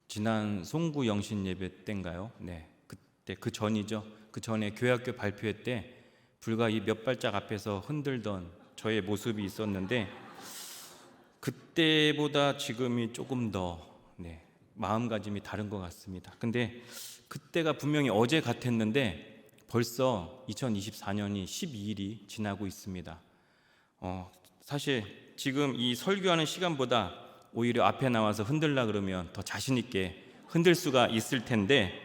지난 송구 영신 예배 때인가요? 네, 그때 그 전이죠. 그 전에 교회학교 발표회 때 불과 이 몇 발짝 앞에서 흔들던 저의 모습이 있었는데 그때보다 지금이 조금 더 마음가짐이 다른 것 같습니다. 근데 그때가 분명히 어제 같았는데 벌써 2024년이 12일이 지나고 있습니다. 사실 지금 이 설교하는 시간보다 오히려 앞에 나와서 흔들라 그러면 더 자신 있게 흔들 수가 있을 텐데,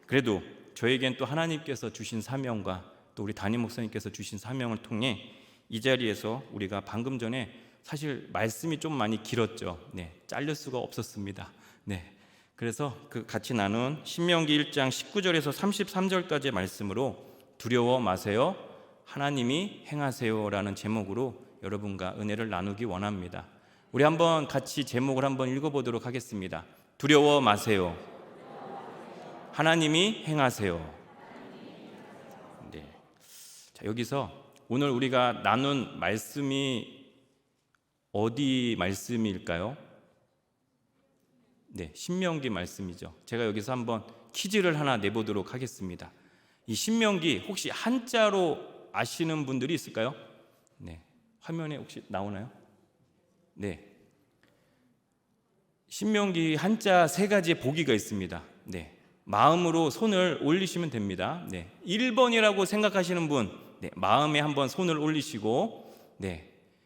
그래도 저에겐 또 하나님께서 주신 사명과 또 우리 담임 목사님께서 주신 사명을 통해 이 자리에서 우리가 방금 전에 사실 말씀이 좀 많이 길었죠. 잘릴 수가 없었습니다. 그래서 그 같이 나눈 신명기 1장 19절에서 33절까지의 말씀으로 두려워 마세요, 하나님이 행하세요라는 제목으로 여러분과 은혜를 나누기 원합니다. 우리 한번 같이 제목을 한번 읽어보도록 하겠습니다. 두려워 마세요, 하나님이 행하세요. 자, 여기서 오늘 우리가 나눈 말씀이 어디 말씀일까요? 신명기 말씀이죠. 제가 여기서 한번 퀴즈를 하나 내보도록 하겠습니다. 이 신명기 혹시 한자로 아시는 분들이 있을까요? 화면에 혹시 나오나요? 신명기 한자 3가지의 보기가 있습니다. 마음으로 손을 올리시면 됩니다. 1번이라고 생각하시는 분, 마음에 한번 손을 올리시고,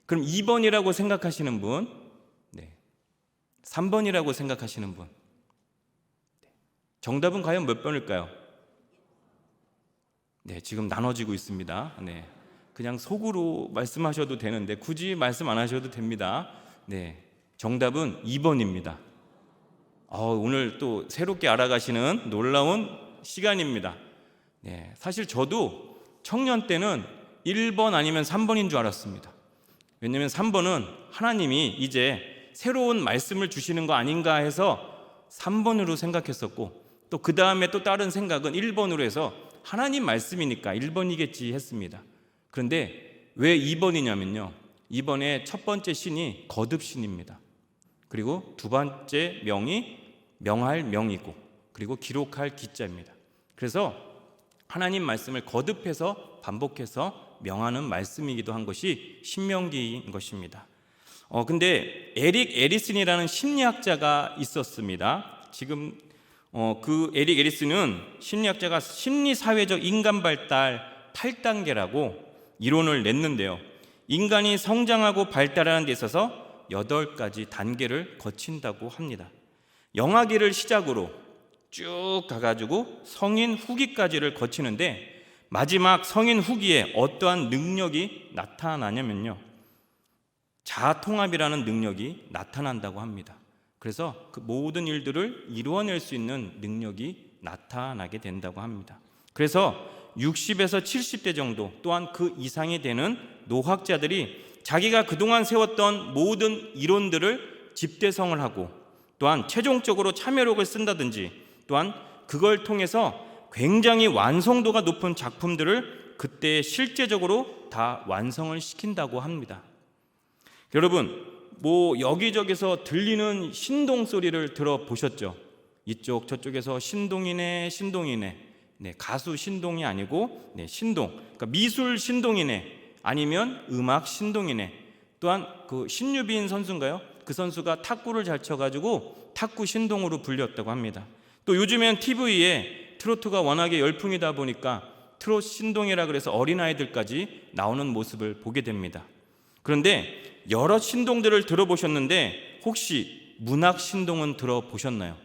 그럼 2번이라고 생각하시는 분, 3번이라고 생각하시는 분, 정답은 과연 몇 번일까요? 지금 나눠지고 있습니다. 그냥 속으로 말씀하셔도 되는데 굳이 말씀 안 하셔도 됩니다. 정답은 2번입니다. 오늘 또 새롭게 알아가시는 놀라운 시간입니다. 사실 저도 청년 때는 1번 아니면 3번인 줄 알았습니다. 왜냐하면 3번은 하나님이 이제 새로운 말씀을 주시는 거 아닌가 해서 3번으로 생각했었고, 또 그 다음에 또 다른 생각은 1번으로 해서 하나님 말씀이니까 1번이겠지 했습니다. 그런데 왜 2번이냐면요, 2번의 첫 번째 신이 거듭신입니다. 그리고 두 번째 명이 명할 명이고, 그리고 기록할 기자입니다. 그래서 하나님 말씀을 거듭해서 반복해서 명하는 말씀이기도 한 것이 신명기인 것입니다. 근데 에릭 에리슨이라는 심리학자가 있었습니다. 지금 그 에릭 에리슨은 심리학자가 심리사회적 인간 발달 8단계라고 이론을 냈는데요, 인간이 성장하고 발달하는 데 있어서 8가지 단계를 거친다고 합니다. 영아기를 시작으로 쭉 가가지고 성인 후기까지를 거치는데, 마지막 성인 후기에 어떠한 능력이 나타나냐면요, 자아통합이라는 능력이 나타난다고 합니다. 그래서 그 모든 일들을 이루어낼 수 있는 능력이 나타나게 된다고 합니다. 그래서 60에서 70대 정도, 또한 그 이상이 되는 노학자들이 자기가 그동안 세웠던 모든 이론들을 집대성을 하고, 또한 최종적으로 참여록을 쓴다든지, 또한 그걸 통해서 굉장히 완성도가 높은 작품들을 그때 실제적으로 다 완성을 시킨다고 합니다. 여러분, 여기저기서 들리는 신동 소리를 들어보셨죠? 이쪽 저쪽에서 신동이네, 가수 신동이 아니고 신동, 그러니까 미술 신동이네, 아니면 음악 신동이네. 또한 그 신유빈 선수인가요? 그 선수가 탁구를 잘 쳐가지고 탁구 신동으로 불렸다고 합니다. 또 요즘엔 TV에 트로트가 워낙에 열풍이다 보니까 트롯 신동이라 그래서 어린아이들까지 나오는 모습을 보게 됩니다. 그런데 여러 신동들을 들어보셨는데 혹시 문학 신동은 들어보셨나요?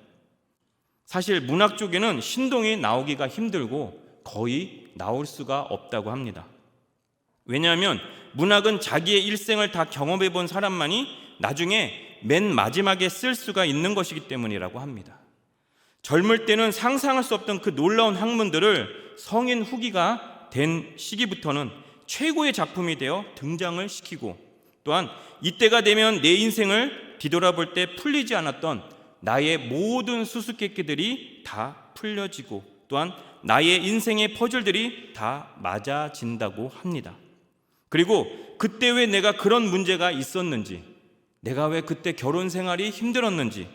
사실 문학 쪽에는 신동이 나오기가 힘들고 거의 나올 수가 없다고 합니다. 왜냐하면 문학은 자기의 일생을 다 경험해 본 사람만이 나중에 맨 마지막에 쓸 수가 있는 것이기 때문이라고 합니다. 젊을 때는 상상할 수 없던 그 놀라운 학문들을 성인 후기가 된 시기부터는 최고의 작품이 되어 등장을 시키고, 또한 이때가 되면 내 인생을 뒤돌아볼 때 풀리지 않았던 나의 모든 수수께끼들이 다 풀려지고, 또한 나의 인생의 퍼즐들이 다 맞아진다고 합니다. 그리고 그때 왜 내가 그런 문제가 있었는지, 내가 왜 그때 결혼 생활이 힘들었는지,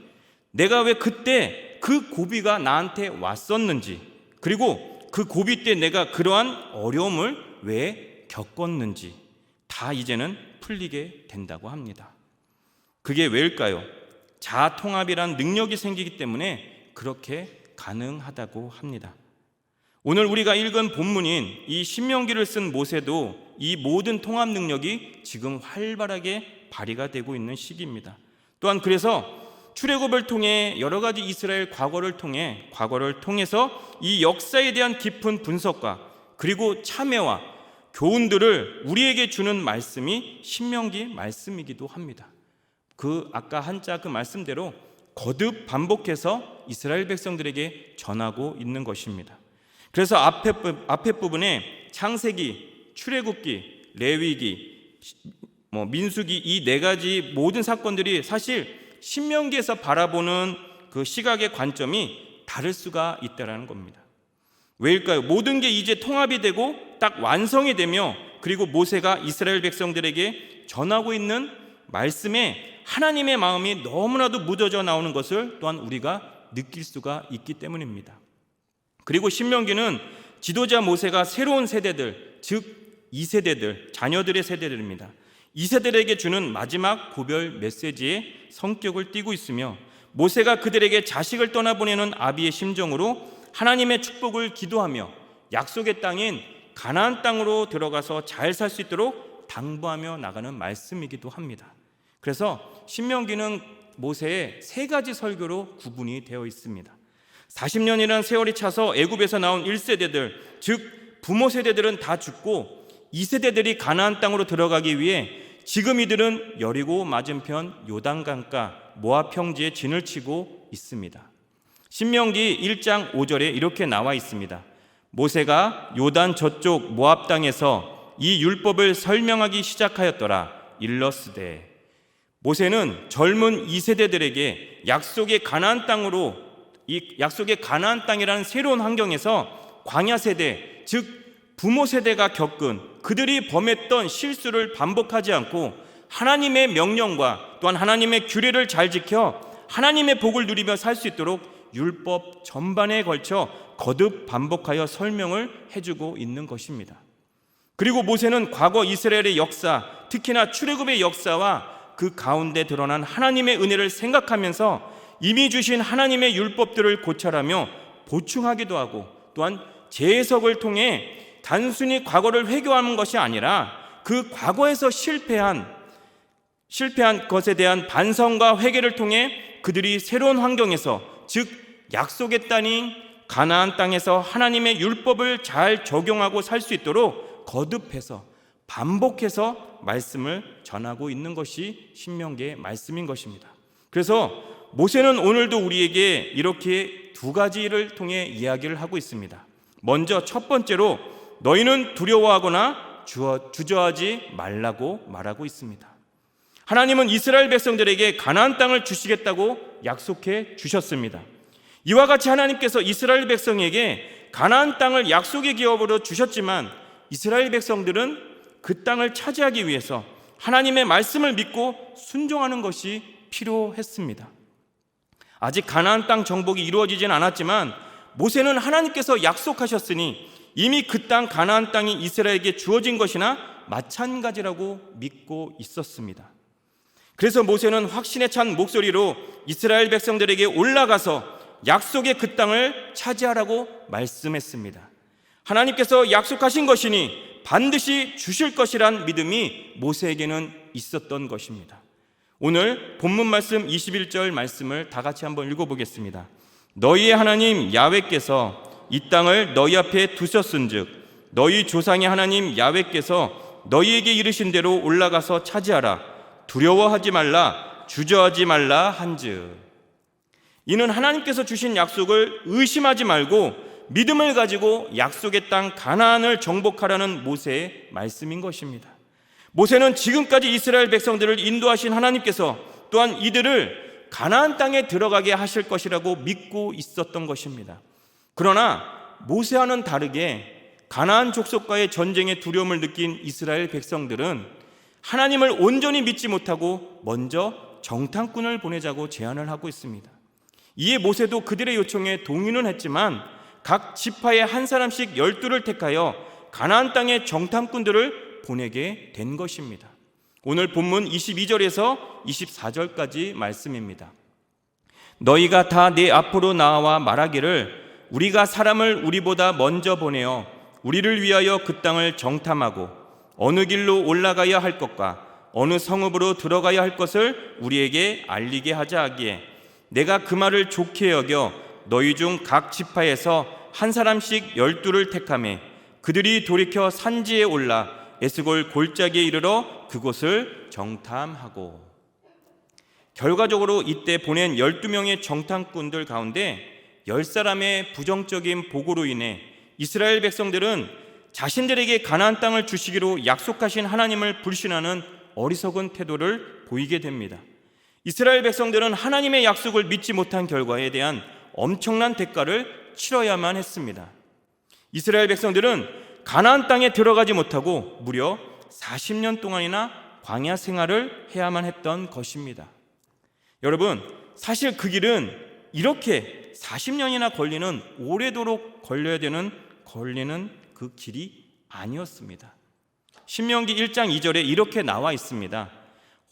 내가 왜 그때 그 고비가 나한테 왔었는지, 그리고 그 고비 때 내가 그러한 어려움을 왜 겪었는지 다 이제는 풀리게 된다고 합니다. 그게 왜일까요? 자아통합이란 능력이 생기기 때문에 그렇게 가능하다고 합니다. 오늘 우리가 읽은 본문인 이 신명기를 쓴 모세도 이 모든 통합 능력이 지금 활발하게 발휘가 되고 있는 시기입니다. 또한 그래서 출애굽을 통해 여러 가지 이스라엘 과거를 통해서 이 역사에 대한 깊은 분석과 그리고 참회와 교훈들을 우리에게 주는 말씀이 신명기 말씀이기도 합니다. 아까 한자 그 말씀대로 거듭 반복해서 이스라엘 백성들에게 전하고 있는 것입니다. 그래서 앞에 부분에 창세기, 출애굽기, 레위기, 민수기 이 네 가지 모든 사건들이 사실 신명기에서 바라보는 그 시각의 관점이 다를 수가 있다는 겁니다. 왜일까요? 모든 게 이제 통합이 되고 딱 완성이 되며 그리고 모세가 이스라엘 백성들에게 전하고 있는 말씀에 하나님의 마음이 너무나도 묻어져 나오는 것을 또한 우리가 느낄 수가 있기 때문입니다. 그리고 신명기는 지도자 모세가 새로운 세대들, 즉 2세대들, 자녀들의 세대들입니다. 이 세대들에게 주는 마지막 고별 메시지의 성격을 띠고 있으며 모세가 그들에게 자식을 떠나보내는 아비의 심정으로 하나님의 축복을 기도하며 약속의 땅인 가나안 땅으로 들어가서 잘 살 수 있도록 당부하며 나가는 말씀이기도 합니다. 그래서 신명기는 모세의 세 가지 설교로 구분이 되어 있습니다. 40년이라는 세월이 차서 애굽에서 나온 1세대들, 즉 부모 세대들은 다 죽고 2세대들이 가나안 땅으로 들어가기 위해 지금 이들은 여리고 맞은편 요단강가 모압 평지에 진을 치고 있습니다. 신명기 1장 5절에 이렇게 나와 있습니다. 모세가 요단 저쪽 모압 땅에서 이 율법을 설명하기 시작하였더라. 일러스되. 모세는 젊은 2세대들에게 약속의 가나안 땅으로, 이 약속의 가나안 땅이라는 새로운 환경에서 광야 세대, 즉 부모 세대가 겪은 그들이 범했던 실수를 반복하지 않고 하나님의 명령과 또한 하나님의 규례를 잘 지켜 하나님의 복을 누리며 살 수 있도록 율법 전반에 걸쳐 거듭 반복하여 설명을 해주고 있는 것입니다. 그리고 모세는 과거 이스라엘의 역사, 특히나 출애굽의 역사와 그 가운데 드러난 하나님의 은혜를 생각하면서 이미 주신 하나님의 율법들을 고찰하며 보충하기도 하고 또한 재해석을 통해 단순히 과거를 회고하는 것이 아니라 그 과거에서 실패한 것에 대한 반성과 회개를 통해 그들이 새로운 환경에서, 즉 약속의 땅인 가나안 땅에서 하나님의 율법을 잘 적용하고 살 수 있도록 거듭해서 반복해서 말씀을 전하고 있는 것이 신명기의 말씀인 것입니다. 그래서 모세는 오늘도 우리에게 이렇게 두 가지를 통해 이야기를 하고 있습니다. 먼저 첫 번째로 너희는 두려워하거나 주저하지 말라고 말하고 있습니다. 하나님은 이스라엘 백성들에게 가나안 땅을 주시겠다고 약속해 주셨습니다. 이와 같이 하나님께서 이스라엘 백성에게 가나안 땅을 약속의 기업으로 주셨지만 이스라엘 백성들은 그 땅을 차지하기 위해서 하나님의 말씀을 믿고 순종하는 것이 필요했습니다. 아직 가나안 땅 정복이 이루어지진 않았지만 모세는 하나님께서 약속하셨으니 이미 그 땅 가나안 땅이 이스라엘에게 주어진 것이나 마찬가지라고 믿고 있었습니다. 그래서 모세는 확신에 찬 목소리로 이스라엘 백성들에게 올라가서 약속의 그 땅을 차지하라고 말씀했습니다. 하나님께서 약속하신 것이니 반드시 주실 것이란 믿음이 모세에게는 있었던 것입니다. 오늘 본문 말씀 21절 말씀을 다 같이 한번 읽어보겠습니다. 너희의 하나님 야훼께서 이 땅을 너희 앞에 두셨은즉 너희 조상의 하나님 야훼께서 너희에게 이르신 대로 올라가서 차지하라. 두려워하지 말라, 주저하지 말라 한즉. 이는 하나님께서 주신 약속을 의심하지 말고 믿음을 가지고 약속의 땅 가나안을 정복하라는 모세의 말씀인 것입니다. 모세는 지금까지 이스라엘 백성들을 인도하신 하나님께서 또한 이들을 가나안 땅에 들어가게 하실 것이라고 믿고 있었던 것입니다. 그러나 모세와는 다르게 가나안 족속과의 전쟁의 두려움을 느낀 이스라엘 백성들은 하나님을 온전히 믿지 못하고 먼저 정탐꾼을 보내자고 제안을 하고 있습니다. 이에 모세도 그들의 요청에 동의는 했지만 각 지파의 한 사람씩 12를 택하여 가나안 땅의 정탐꾼들을 보내게 된 것입니다. 오늘 본문 22절에서 24절까지 말씀입니다. 너희가 다 내 앞으로 나와 말하기를 우리가 사람을 우리보다 먼저 보내어 우리를 위하여 그 땅을 정탐하고 어느 길로 올라가야 할 것과 어느 성읍으로 들어가야 할 것을 우리에게 알리게 하자 하기에 내가 그 말을 좋게 여겨 너희 중 각 지파에서 한 사람씩 12를 택하매 그들이 돌이켜 산지에 올라 에스골 골짜기에 이르러 그곳을 정탐하고. 결과적으로 이때 보낸 12명의 정탐꾼들 가운데 10사람의 부정적인 보고로 인해 이스라엘 백성들은 자신들에게 가나안 땅을 주시기로 약속하신 하나님을 불신하는 어리석은 태도를 보이게 됩니다. 이스라엘 백성들은 하나님의 약속을 믿지 못한 결과에 대한 엄청난 대가를 치러야만 했습니다. 이스라엘 백성들은 가나안 땅에 들어가지 못하고 무려 40년 동안이나 광야 생활을 해야만 했던 것입니다. 여러분, 사실 그 길은 이렇게 40년이나 걸리는, 오래도록 걸리는 그 길이 아니었습니다. 신명기 1장 2절에 이렇게 나와 있습니다.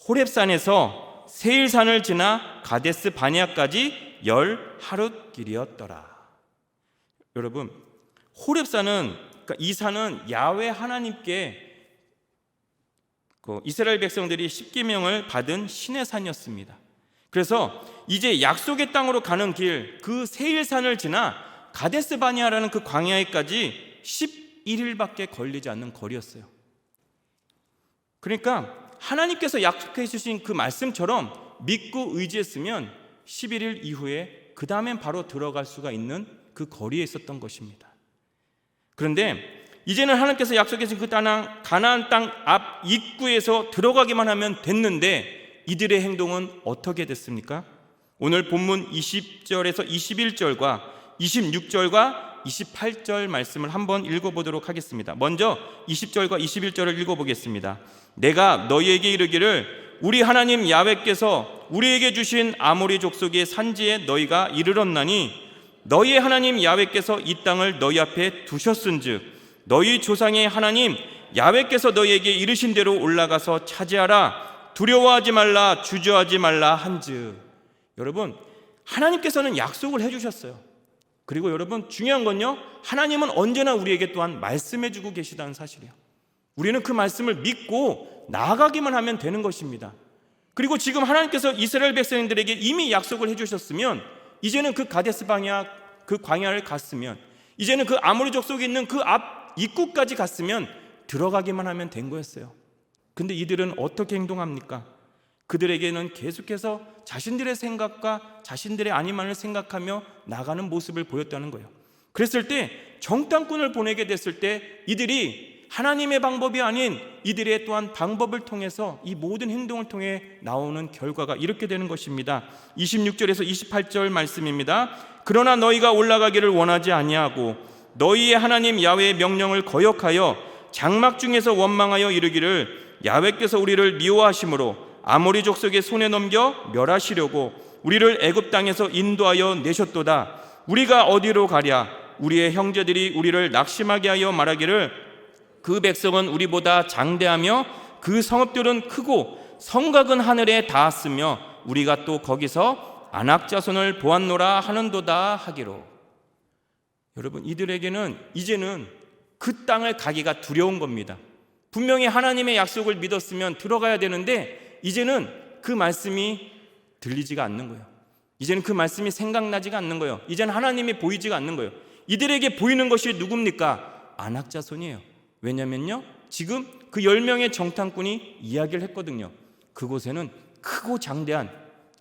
호렙산에서 세일산을 지나 가데스 바네아까지 10하룻 길이었더라. 여러분, 호렙산은, 그러니까 이 산은 야훼 하나님께 이스라엘 백성들이 십계명을 받은 신의 산이었습니다. 그래서 이제 약속의 땅으로 가는 길, 그 세일산을 지나 가데스 바네아라는 그 광야에까지 11일밖에 걸리지 않는 거리였어요. 그러니까 하나님께서 약속해 주신 그 말씀처럼 믿고 의지했으면 11일 이후에 그 다음엔 바로 들어갈 수가 있는 그 거리에 있었던 것입니다. 그런데 이제는 하나님께서 약속해 주신 그 가나안 땅 앞 입구에서 들어가기만 하면 됐는데 이들의 행동은 어떻게 됐습니까? 오늘 본문 20절에서 21절과 26절과 28절 말씀을 한번 읽어보도록 하겠습니다. 먼저 20절과 21절을 읽어보겠습니다. 내가 너희에게 이르기를 우리 하나님 야훼께서 우리에게 주신 아모리 족속의 산지에 너희가 이르렀나니 너희의 하나님 야훼께서 이 땅을 너희 앞에 두셨은즉 너희 조상의 하나님 야훼께서 너희에게 이르신 대로 올라가서 차지하라. 두려워하지 말라, 주저하지 말라 한즉. 여러분, 하나님께서는 약속을 해주셨어요. 그리고 여러분, 중요한 건요, 하나님은 언제나 우리에게 또한 말씀해 주고 계시다는 사실이에요. 우리는 그 말씀을 믿고 나아가기만 하면 되는 것입니다. 그리고 지금 하나님께서 이스라엘 백성들에게 이미 약속을 해주셨으면 이제는 그 가데스 바네아 그 광야를 갔으면, 이제는 그 아모리 족속에 있는 그 앞 입구까지 갔으면 들어가기만 하면 된 거였어요. 근데 이들은 어떻게 행동합니까? 그들에게는 계속해서 자신들의 생각과 자신들의 아니만을 생각하며 나가는 모습을 보였다는 거예요. 그랬을 때 정탐꾼을 보내게 됐을 때 이들이 하나님의 방법이 아닌 이들의 또한 방법을 통해서 이 모든 행동을 통해 나오는 결과가 이렇게 되는 것입니다. 26절에서 28절 말씀입니다. 그러나 너희가 올라가기를 원하지 아니하고 너희의 하나님 야훼의 명령을 거역하여 장막 중에서 원망하여 이르기를 야훼께서 우리를 미워하심으로 아모리 족속의 손에 넘겨 멸하시려고 우리를 애굽 땅에서 인도하여 내셨도다. 우리가 어디로 가랴? 우리의 형제들이 우리를 낙심하게 하여 말하기를 그 백성은 우리보다 장대하며 그 성읍들은 크고 성곽은 하늘에 닿았으며 우리가 또 거기서 아낙 자손을 보았노라 하는도다 하기로. 여러분, 이들에게는 이제는 그 땅을 가기가 두려운 겁니다. 분명히 하나님의 약속을 믿었으면 들어가야 되는데 이제는 그 말씀이 들리지가 않는 거예요. 이제는 그 말씀이 생각나지가 않는 거예요. 이제는 하나님이 보이지가 않는 거예요. 이들에게 보이는 것이 누굽니까? 아낙 자손이에요. 왜냐면요, 지금 그 10명의 정탐꾼이 이야기를 했거든요. 그곳에는 크고 장대한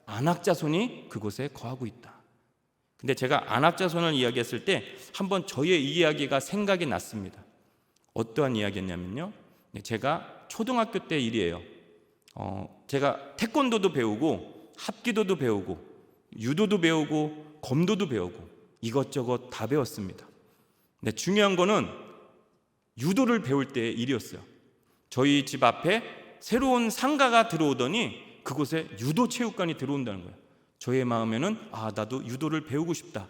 아낙 자손이 그곳에 거하고 있다. 근데 제가 아낙 자손을 이야기했을 때 한번 저의 이야기가 생각이 났습니다. 어떠한 이야기였냐면요, 제가 초등학교 때 일이에요. 제가 태권도도 배우고 합기도도 배우고 유도도 배우고 검도도 배우고 이것저것 다 배웠습니다. 근데 중요한 거는 유도를 배울 때의 일이었어요. 저희 집 앞에 새로운 상가가 들어오더니 그곳에 유도 체육관이 들어온다는 거예요. 저의 마음에는 나도 유도를 배우고 싶다,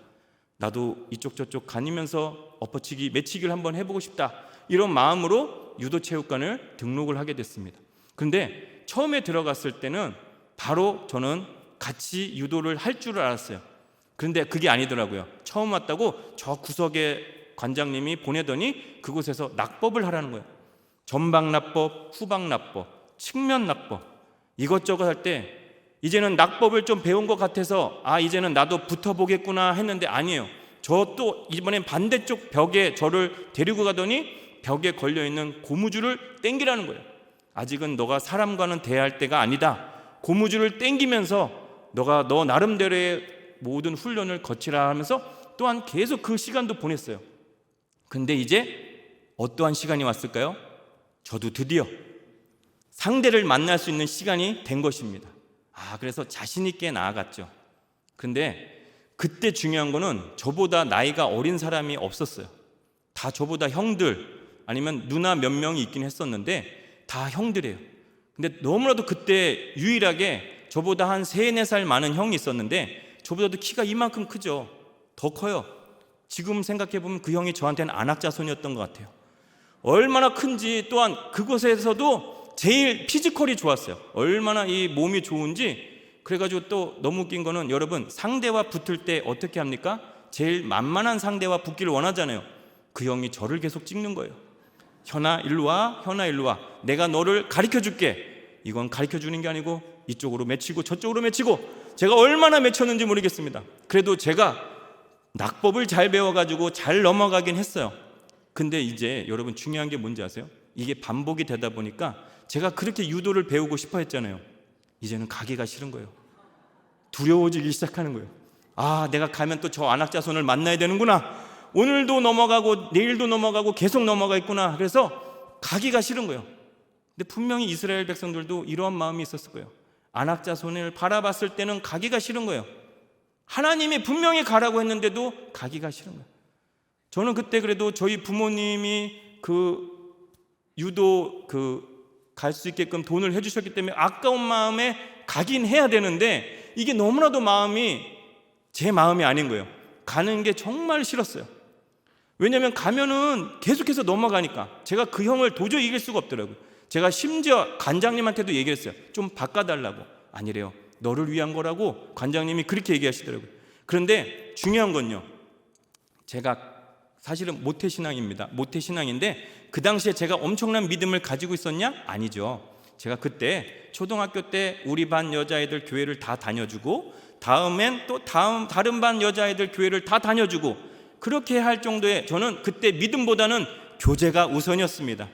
나도 이쪽 저쪽 다니면서 엎어치기 매치기를 한번 해보고 싶다, 이런 마음으로 유도체육관을 등록을 하게 됐습니다. 그런데 처음에 들어갔을 때는 바로 저는 같이 유도를 할 줄을 알았어요. 그런데 그게 아니더라고요. 처음 왔다고 저 구석에 관장님이 보내더니 그곳에서 낙법을 하라는 거예요. 전방낙법, 후방낙법, 측면낙법, 이것저것 할 때 이제는 낙법을 좀 배운 것 같아서 이제는 나도 붙어보겠구나 했는데 아니에요. 저 또 이번엔 반대쪽 벽에 저를 데리고 가더니 벽에 걸려있는 고무줄을 땡기라는 거예요. 아직은 너가 사람과는 대할 때가 아니다. 고무줄을 땡기면서 너가 너 나름대로의 모든 훈련을 거치라 하면서 또한 계속 그 시간도 보냈어요. 근데 이제 어떠한 시간이 왔을까요? 저도 드디어 상대를 만날 수 있는 시간이 된 것입니다. 그래서 자신 있게 나아갔죠. 근데 그때 중요한 거는 저보다 나이가 어린 사람이 없었어요. 다 저보다 형들 아니면 누나 몇 명이 있긴 했었는데 다 형들이에요. 근데 너무나도 그때 유일하게 저보다 한 3, 4살 많은 형이 있었는데 저보다도 키가 이만큼 크죠. 더 커요. 지금 생각해보면 그 형이 저한테는 안악자손이었던 것 같아요. 얼마나 큰지, 또한 그곳에서도 제일 피지컬이 좋았어요. 얼마나 이 몸이 좋은지. 그래가지고 또 너무 웃긴 거는, 여러분, 상대와 붙을 때 어떻게 합니까? 제일 만만한 상대와 붙기를 원하잖아요. 그 형이 저를 계속 찍는 거예요. 현아 일로 와, 현아 일로 와, 내가 너를 가르쳐 줄게. 이건 가르쳐 주는 게 아니고 이쪽으로 맺히고 저쪽으로 맺히고, 제가 얼마나 맺혔는지 모르겠습니다. 그래도 제가 낙법을 잘 배워가지고 잘 넘어가긴 했어요. 근데 이제 여러분, 중요한 게 뭔지 아세요? 이게 반복이 되다 보니까 제가 그렇게 유도를 배우고 싶어 했잖아요. 이제는 가기가 싫은 거예요. 두려워지기 시작하는 거예요. 내가 가면 또 저 안악자손을 만나야 되는구나. 오늘도 넘어가고 내일도 넘어가고 계속 넘어가 있구나. 그래서 가기가 싫은 거예요. 근데 분명히 이스라엘 백성들도 이러한 마음이 있었을 거예요. 안악자손을 바라봤을 때는 가기가 싫은 거예요. 하나님이 분명히 가라고 했는데도 가기가 싫은 거예요. 저는 그때 그래도 저희 부모님이 그 유도 갈 수 있게끔 돈을 해주셨기 때문에 아까운 마음에 가긴 해야 되는데, 이게 너무나도 마음이 제 마음이 아닌 거예요. 가는 게 정말 싫었어요. 왜냐하면 가면은 계속해서 넘어가니까 제가 그 형을 도저히 이길 수가 없더라고요. 제가 심지어 관장님한테도 얘기를 했어요. 좀 바꿔달라고. 아니래요. 너를 위한 거라고 관장님이 그렇게 얘기하시더라고요. 그런데 중요한 건요, 제가 사실은 모태신앙입니다. 모태신앙인데 그 당시에 제가 엄청난 믿음을 가지고 있었냐? 아니죠. 제가 그때 초등학교 때 우리 반 여자애들 교회를 다 다녀주고, 다음엔 또 다른 반 여자애들 교회를 다 다녀주고, 그렇게 할 정도의, 저는 그때 믿음보다는 교제가 우선이었습니다.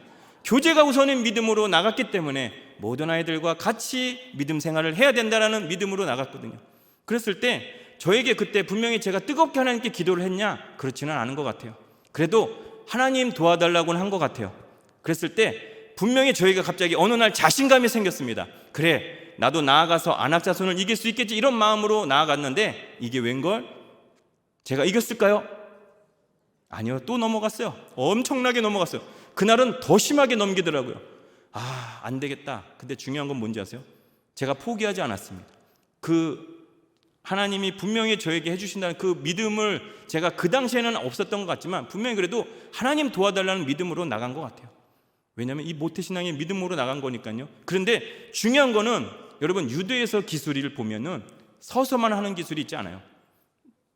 교제가 우선인 믿음으로 나갔기 때문에 모든 아이들과 같이 믿음 생활을 해야 된다는 믿음으로 나갔거든요. 그랬을 때 저에게 그때 분명히 제가 뜨겁게 하나님께 기도를 했냐? 그렇지는 않은 것 같아요. 그래도 하나님 도와달라고는 한 것 같아요. 그랬을 때 분명히 저희가 갑자기 어느 날 자신감이 생겼습니다. 그래, 나도 나아가서 안악자손을 이길 수 있겠지, 이런 마음으로 나아갔는데 이게 웬걸? 제가 이겼을까요? 아니요, 또 넘어갔어요. 엄청나게 넘어갔어요. 그날은 더 심하게 넘기더라고요. 안 되겠다. 근데 중요한 건 뭔지 아세요? 제가 포기하지 않았습니다. 하나님이 분명히 저에게 해주신다는 그 믿음을, 제가 그 당시에는 없었던 것 같지만 분명히 그래도 하나님 도와달라는 믿음으로 나간 것 같아요. 왜냐하면 이 모태신앙의 믿음으로 나간 거니까요. 그런데 중요한 거는, 여러분, 유도에서 기술을 보면은 서서만 하는 기술이 있지 않아요.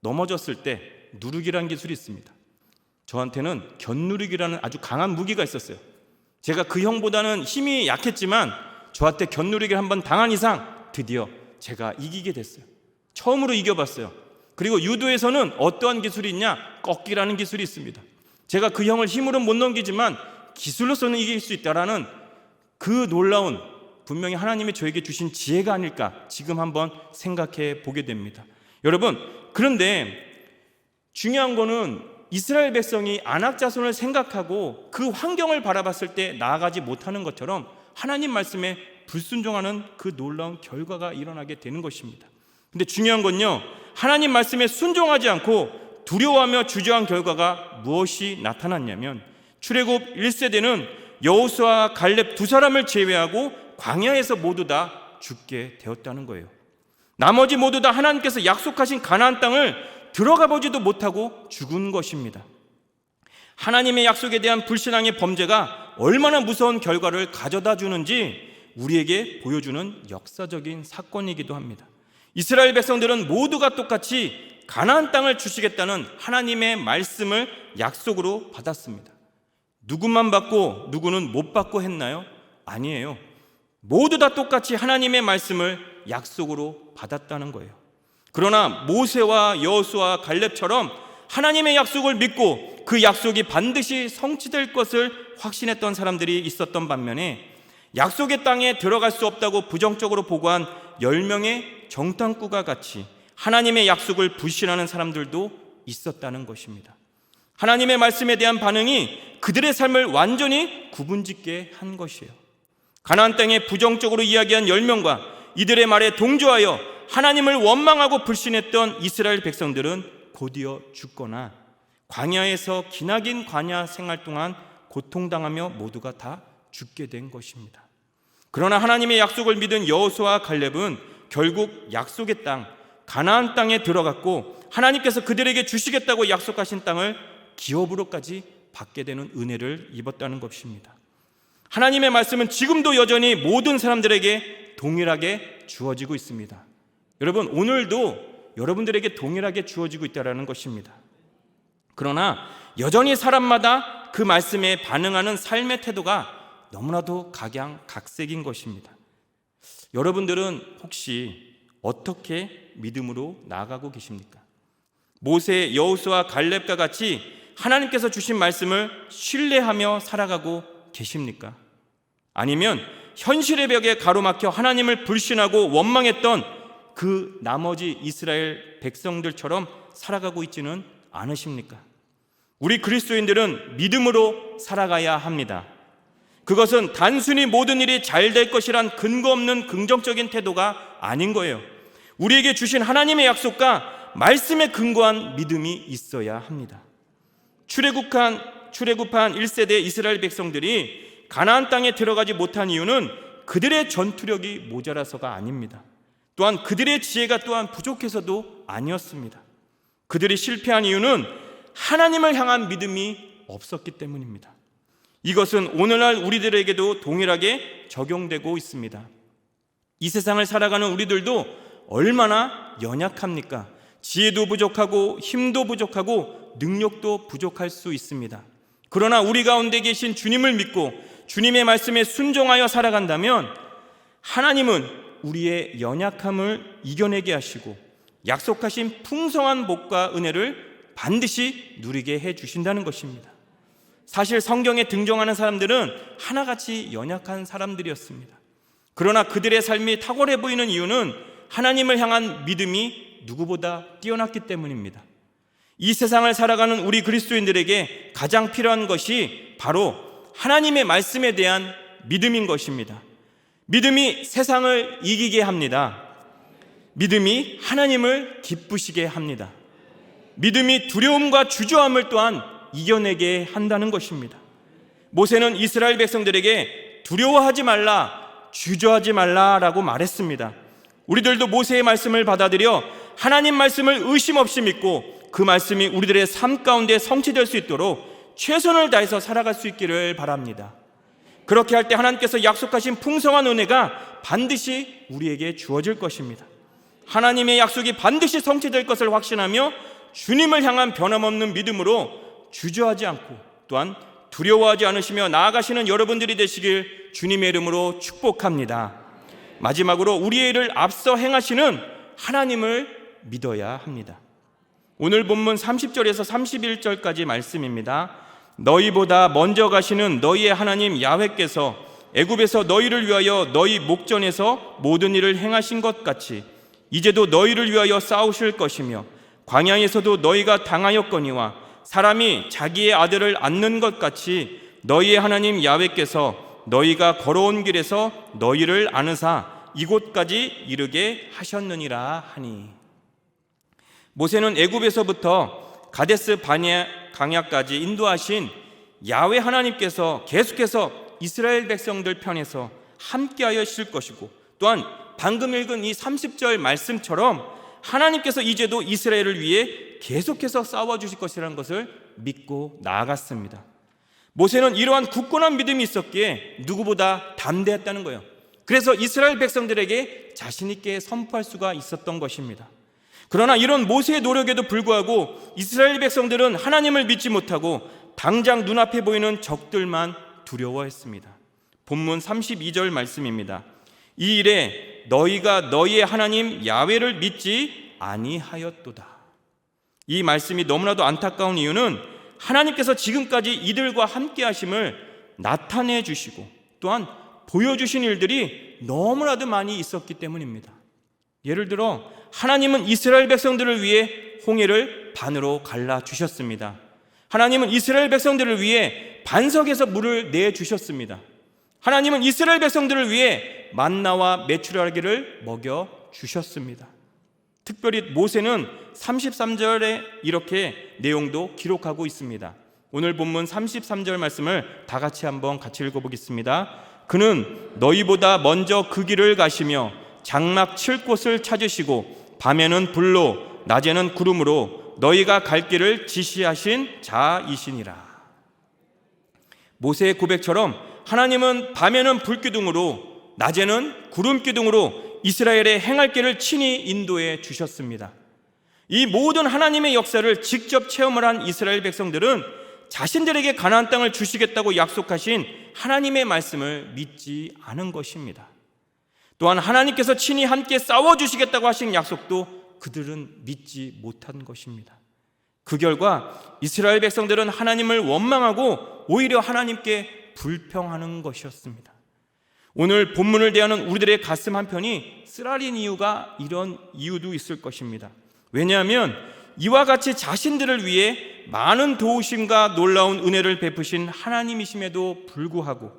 넘어졌을 때 누르기라는 기술이 있습니다. 저한테는 견누르기라는 아주 강한 무기가 있었어요. 제가 그 형보다는 힘이 약했지만 저한테 견누르기를 한번 당한 이상 드디어 제가 이기게 됐어요. 처음으로 이겨봤어요. 그리고 유도에서는 어떠한 기술이 있냐? 꺾기라는 기술이 있습니다. 제가 그 형을 힘으로 못 넘기지만 기술로서는 이길 수 있다라는 그 놀라운, 분명히 하나님이 저에게 주신 지혜가 아닐까 지금 한번 생각해 보게 됩니다. 여러분, 그런데 중요한 거는 이스라엘 백성이 안악자손을 생각하고 그 환경을 바라봤을 때 나아가지 못하는 것처럼 하나님 말씀에 불순종하는 그 놀라운 결과가 일어나게 되는 것입니다. 근데 중요한 건요, 하나님 말씀에 순종하지 않고 두려워하며 주저한 결과가 무엇이 나타났냐면, 출애굽 1세대는 여호수아와 갈렙 두 사람을 제외하고 광야에서 모두 다 죽게 되었다는 거예요. 나머지 모두 다 하나님께서 약속하신 가나안 땅을 들어가 보지도 못하고 죽은 것입니다. 하나님의 약속에 대한 불신앙의 범죄가 얼마나 무서운 결과를 가져다 주는지 우리에게 보여주는 역사적인 사건이기도 합니다. 이스라엘 백성들은 모두가 똑같이 가나안 땅을 주시겠다는 하나님의 말씀을 약속으로 받았습니다. 누구만 받고 누구는 못 받고 했나요? 아니에요. 모두 다 똑같이 하나님의 말씀을 약속으로 받았다는 거예요. 그러나 모세와 여호수아, 갈렙처럼 하나님의 약속을 믿고 그 약속이 반드시 성취될 것을 확신했던 사람들이 있었던 반면에 약속의 땅에 들어갈 수 없다고 부정적으로 보고한 10명의 정탐꾼과 같이 하나님의 약속을 불신하는 사람들도 있었다는 것입니다. 하나님의 말씀에 대한 반응이 그들의 삶을 완전히 구분짓게 한 것이에요. 가나안 땅에 부정적으로 이야기한 10명과 이들의 말에 동조하여 하나님을 원망하고 불신했던 이스라엘 백성들은 곧이어 죽거나 광야에서 기나긴 광야 생활 동안 고통당하며 모두가 다 죽게 된 것입니다. 그러나 하나님의 약속을 믿은 여호수아와 갈렙은 결국 약속의 땅 가나안 땅에 들어갔고 하나님께서 그들에게 주시겠다고 약속하신 땅을 기업으로까지 받게 되는 은혜를 입었다는 것입니다. 하나님의 말씀은 지금도 여전히 모든 사람들에게 동일하게 주어지고 있습니다. 여러분, 오늘도 여러분들에게 동일하게 주어지고 있다는 것입니다. 그러나 여전히 사람마다 그 말씀에 반응하는 삶의 태도가 너무나도 각양각색인 것입니다. 여러분들은 혹시 어떻게 믿음으로 나아가고 계십니까? 모세, 여호수아, 갈렙과 같이 하나님께서 주신 말씀을 신뢰하며 살아가고 계십니까? 아니면 현실의 벽에 가로막혀 하나님을 불신하고 원망했던 그 나머지 이스라엘 백성들처럼 살아가고 있지는 않으십니까? 우리 그리스도인들은 믿음으로 살아가야 합니다. 그것은 단순히 모든 일이 잘 될 것이란 근거 없는 긍정적인 태도가 아닌 거예요. 우리에게 주신 하나님의 약속과 말씀에 근거한 믿음이 있어야 합니다. 출애굽한 1세대 이스라엘 백성들이 가나안 땅에 들어가지 못한 이유는 그들의 전투력이 모자라서가 아닙니다. 또한 그들의 지혜가 또한 부족해서도 아니었습니다. 그들이 실패한 이유는 하나님을 향한 믿음이 없었기 때문입니다. 이것은 오늘날 우리들에게도 동일하게 적용되고 있습니다. 이 세상을 살아가는 우리들도 얼마나 연약합니까? 지혜도 부족하고 힘도 부족하고 능력도 부족할 수 있습니다. 그러나 우리 가운데 계신 주님을 믿고 주님의 말씀에 순종하여 살아간다면 하나님은 우리의 연약함을 이겨내게 하시고 약속하신 풍성한 복과 은혜를 반드시 누리게 해주신다는 것입니다. 사실 성경에 등장하는 사람들은 하나같이 연약한 사람들이었습니다. 그러나 그들의 삶이 탁월해 보이는 이유는 하나님을 향한 믿음이 누구보다 뛰어났기 때문입니다. 이 세상을 살아가는 우리 그리스도인들에게 가장 필요한 것이 바로 하나님의 말씀에 대한 믿음인 것입니다. 믿음이 세상을 이기게 합니다. 믿음이 하나님을 기쁘시게 합니다. 믿음이 두려움과 주저함을 또한 이겨내게 한다는 것입니다. 모세는 이스라엘 백성들에게 두려워하지 말라, 주저하지 말라라고 말했습니다. 우리들도 모세의 말씀을 받아들여 하나님 말씀을 의심 없이 믿고 그 말씀이 우리들의 삶 가운데 성취될 수 있도록 최선을 다해서 살아갈 수 있기를 바랍니다. 그렇게 할 때 하나님께서 약속하신 풍성한 은혜가 반드시 우리에게 주어질 것입니다. 하나님의 약속이 반드시 성취될 것을 확신하며 주님을 향한 변함없는 믿음으로 주저하지 않고 또한 두려워하지 않으시며 나아가시는 여러분들이 되시길 주님의 이름으로 축복합니다. 마지막으로 우리의 일을 앞서 행하시는 하나님을 믿어야 합니다. 오늘 본문 30절에서 31절까지 말씀입니다. 너희보다 먼저 가시는 너희의 하나님 야훼께서 애굽에서 너희를 위하여 너희 목전에서 모든 일을 행하신 것 같이 이제도 너희를 위하여 싸우실 것이며 광야에서도 너희가 당하였거니와 사람이 자기의 아들을 안는 것 같이 너희의 하나님 야훼께서 너희가 걸어온 길에서 너희를 안으사 이곳까지 이르게 하셨느니라 하니. 모세는 애굽에서부터 가데스 바네 강야까지 인도하신 야훼 하나님께서 계속해서 이스라엘 백성들 편에서 함께하여 실 것이고 또한 방금 읽은 이 30절 말씀처럼 하나님께서 이제도 이스라엘을 위해 계속해서 싸워주실 것이라는 것을 믿고 나아갔습니다. 모세는 이러한 굳건한 믿음이 있었기에 누구보다 담대했다는 거예요. 그래서 이스라엘 백성들에게 자신 있게 선포할 수가 있었던 것입니다. 그러나 이런 모세의 노력에도 불구하고 이스라엘 백성들은 하나님을 믿지 못하고 당장 눈앞에 보이는 적들만 두려워했습니다. 본문 32절 말씀입니다. 이 일에 너희가 너희의 하나님 야훼를 믿지 아니하였도다. 이 말씀이 너무나도 안타까운 이유는 하나님께서 지금까지 이들과 함께 하심을 나타내 주시고 또한 보여주신 일들이 너무나도 많이 있었기 때문입니다. 예를 들어 하나님은 이스라엘 백성들을 위해 홍해를 반으로 갈라주셨습니다. 하나님은 이스라엘 백성들을 위해 반석에서 물을 내주셨습니다. 하나님은 이스라엘 백성들을 위해 만나와 메추라기를 먹여주셨습니다. 특별히 모세는 33절에 이렇게 내용도 기록하고 있습니다. 오늘 본문 33절 말씀을 다 같이 읽어보겠습니다. 그는 너희보다 먼저 그 길을 가시며 장막 칠 곳을 찾으시고 밤에는 불로 낮에는 구름으로 너희가 갈 길을 지시하신 자이시니라. 모세의 고백처럼 하나님은 밤에는 불기둥으로 낮에는 구름기둥으로 이스라엘의 행할 길을 친히 인도해 주셨습니다. 이 모든 하나님의 역사를 직접 체험을 한 이스라엘 백성들은 자신들에게 가나안 땅을 주시겠다고 약속하신 하나님의 말씀을 믿지 않은 것입니다. 또한 하나님께서 친히 함께 싸워주시겠다고 하신 약속도 그들은 믿지 못한 것입니다. 그 결과 이스라엘 백성들은 하나님을 원망하고 오히려 하나님께 불평하는 것이었습니다. 오늘 본문을 대하는 우리들의 가슴 한편이 쓰라린 이유가 이런 이유도 있을 것입니다. 왜냐하면 이와 같이 자신들을 위해 많은 도우심과 놀라운 은혜를 베푸신 하나님이심에도 불구하고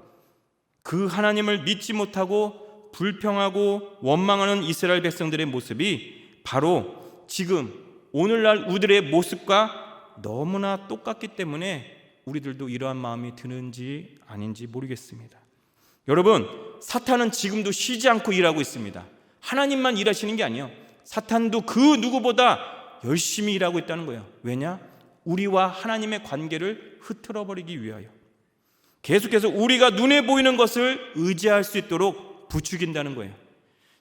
그 하나님을 믿지 못하고 불평하고 원망하는 이스라엘 백성들의 모습이 바로 지금 오늘날 우리들의 모습과 너무나 똑같기 때문에 우리들도 이러한 마음이 드는지 아닌지 모르겠습니다. 여러분, 사탄은 지금도 쉬지 않고 일하고 있습니다. 하나님만 일하시는 게 아니에요. 사탄도 그 누구보다 열심히 일하고 있다는 거예요. 왜냐? 우리와 하나님의 관계를 흐트러버리기 위하여. 계속해서 우리가 눈에 보이는 것을 의지할 수 있도록 부추긴다는 거예요.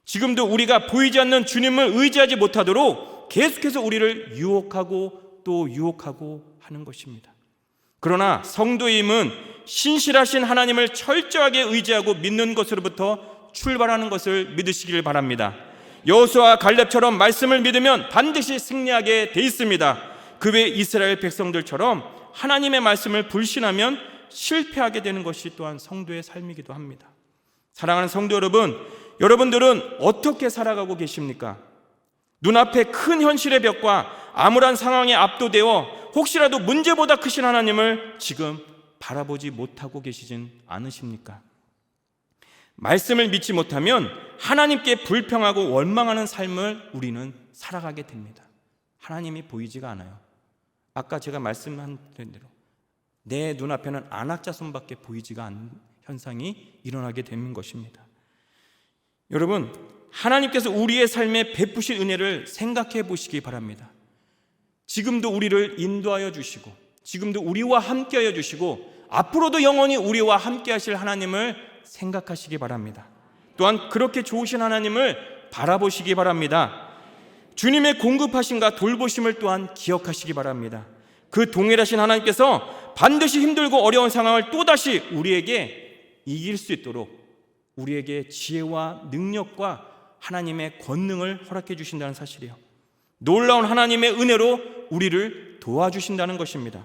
지금도 우리가 보이지 않는 주님을 의지하지 못하도록 계속해서 우리를 유혹하고 또 유혹하고 하는 것입니다. 그러나 성도의 힘은 신실하신 하나님을 철저하게 의지하고 믿는 것으로부터 출발하는 것을 믿으시길 바랍니다. 여호수아와 갈렙처럼 말씀을 믿으면 반드시 승리하게 돼 있습니다. 그 외 이스라엘 백성들처럼 하나님의 말씀을 불신하면 실패하게 되는 것이 또한 성도의 삶이기도 합니다. 사랑하는 성도 여러분, 여러분들은 어떻게 살아가고 계십니까? 눈앞에 큰 현실의 벽과 암울한 상황에 압도되어 혹시라도 문제보다 크신 하나님을 지금 바라보지 못하고 계시진 않으십니까? 말씀을 믿지 못하면 하나님께 불평하고 원망하는 삶을 우리는 살아가게 됩니다. 하나님이 보이지가 않아요. 아까 제가 말씀한 대로 내 눈앞에는 안악자손밖에 보이지가 않는 현상이 일어나게 되는 것입니다. 여러분, 하나님께서 우리의 삶에 베푸신 은혜를 생각해 보시기 바랍니다. 지금도 우리를 인도하여 주시고 지금도 우리와 함께하여 주시고 앞으로도 영원히 우리와 함께 하실 하나님을 생각하시기 바랍니다. 또한 그렇게 좋으신 하나님을 바라보시기 바랍니다. 주님의 공급하심과 돌보심을 또한 기억하시기 바랍니다. 그 동일하신 하나님께서 반드시 힘들고 어려운 상황을 또다시 우리에게 이길 수 있도록 우리에게 지혜와 능력과 하나님의 권능을 허락해 주신다는 사실이에요. 놀라운 하나님의 은혜로 우리를 도와주신다는 것입니다.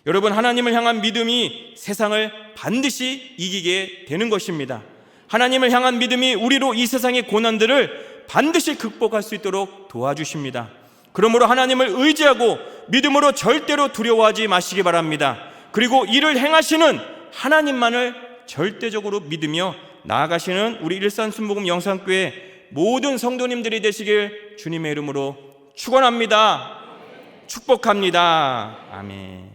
여러분, 하나님을 향한 믿음이 세상을 반드시 이기게 되는 것입니다. 하나님을 향한 믿음이 우리로 이 세상의 고난들을 반드시 극복할 수 있도록 도와주십니다. 그러므로 하나님을 의지하고 믿음으로 절대로 두려워하지 마시기 바랍니다. 그리고 이를 행하시는 하나님만을 절대적으로 믿으며 나아가시는 우리 일산순복음 영산교회 모든 성도님들이 되시길 주님의 이름으로 축원합니다. 축복합니다. 아멘.